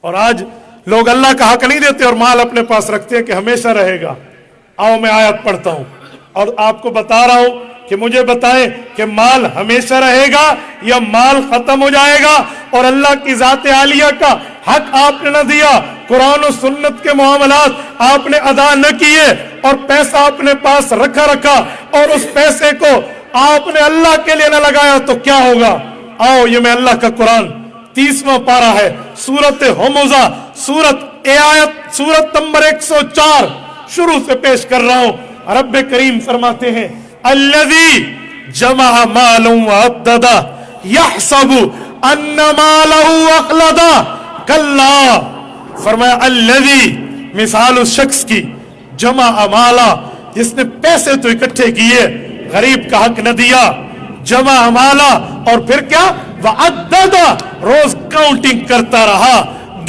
اور آج لوگ اللہ کا حق نہیں دیتے اور مال اپنے پاس رکھتے ہیں کہ ہمیشہ رہے گا. آؤ میں آیت پڑھتا ہوں اور آپ کو بتا رہا ہوں کہ مجھے بتائیں کہ مال ہمیشہ رہے گا یا مال ختم ہو جائے گا. اور اللہ کی ذات عالیہ کا حق آپ نے نہ دیا, قرآن و سنت کے معاملات آپ نے ادا نہ کیے اور پیسہ اپنے پاس رکھا اور اس پیسے کو آپ نے اللہ کے لیے نہ لگایا تو کیا ہوگا؟ آؤ یہ میں اللہ کا قرآن 30واں پارہ ہے, سورت ہمزہ, سورت نمبر 104 شروع سے پیش کر رہا ہوں. رب کریم فرماتے ہیں الذی جمع مالا وعددا یحسب ان مالہ اخلدا کلا. فرمایا الذی, مثال اس شخص کی, جمع مالا, جس نے پیسے تو اکٹھے کیے, غریب کا حق نہ دیا, جمع مالا, اور پھر کیا, وعددا, روز کاؤنٹنگ کرتا رہا,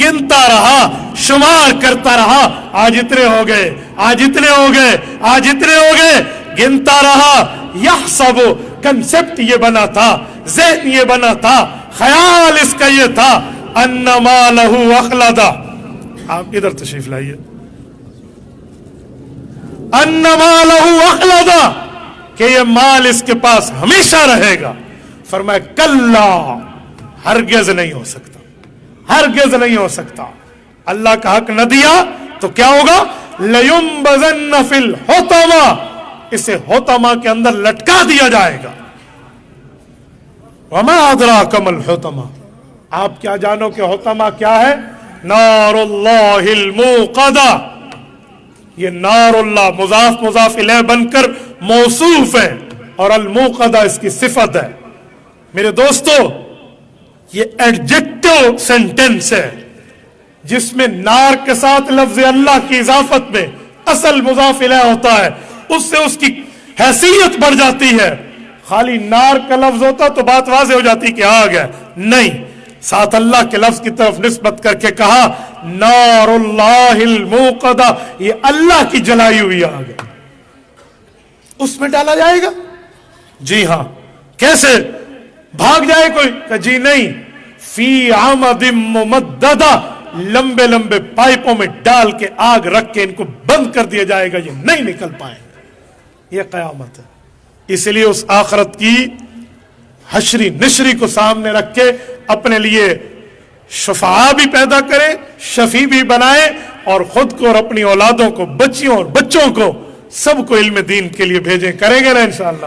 گنتا رہا, شمار کرتا رہا, آج اتنے ہو گئے, آج اتنے ہو گئے, آج اتنے ہو گئے, گنتا رہا. یحسب, کنسپٹ یہ بنا تھا, ذہن یہ بنا تھا, خیال اس کا یہ تھا, ان مالہ اخلدا. آپ ادھر تشریف لائیے. ان مالہ اخلدا, کہ یہ مال اس کے پاس ہمیشہ رہے گا. فرمایا کلا, ہرگز نہیں ہو سکتا, ہرگز نہیں ہو سکتا. اللہ کا حق نہ دیا تو کیا ہوگا؟ لَيُنبَذَنَّ فِي الْحُطَمَةِ, اسے حطمہ کے اندر لٹکا دیا جائے گا. وَمَا أَدْرَاكَ مَا الْحُطَمَةُ, آپ کیا جانو کہ حطمہ کیا ہے؟ نار اللہ الموقدہ. یہ نار اللہ مضاف الیہ بن کر موصوف ہے اور الموقدہ اس کی صفت ہے. میرے دوستو, یہ ایڈجیکٹو سینٹنس ہے جس میں نار کے ساتھ لفظ اللہ کی اضافت میں اصل مضاف الیہ ہوتا ہے, اس سے اس کی حیثیت بڑھ جاتی ہے. خالی نار کا لفظ ہوتا تو بات واضح ہو جاتی کہ آ گیا, نہیں, ساتھ اللہ کے لفظ کی طرف نسبت کر کے کہا نار اللہ الموقدہ, یہ اللہ کی جلائی ہوئی آگ ہے, اس میں ڈالا جائے گا. جی ہاں, کیسے؟ بھاگ جائے کوئی؟ کہ جی نہیں, فی عمد ممددہ, لمبے لمبے پائپوں میں ڈال کے آگ رکھ کے ان کو بند کر دیا جائے گا, یہ نہیں نکل پائیں. یہ قیامت ہے. اس لیے اس آخرت کی حشری نشری کو سامنے رکھ کے اپنے لیے شفاعہ بھی پیدا کرے, شفیع بھی بنائے, اور خود کو اور اپنی اولادوں کو, بچیوں اور بچوں کو, سب کو علم دین کے لیے بھیجیں. کریں گے نا انشاءاللہ؟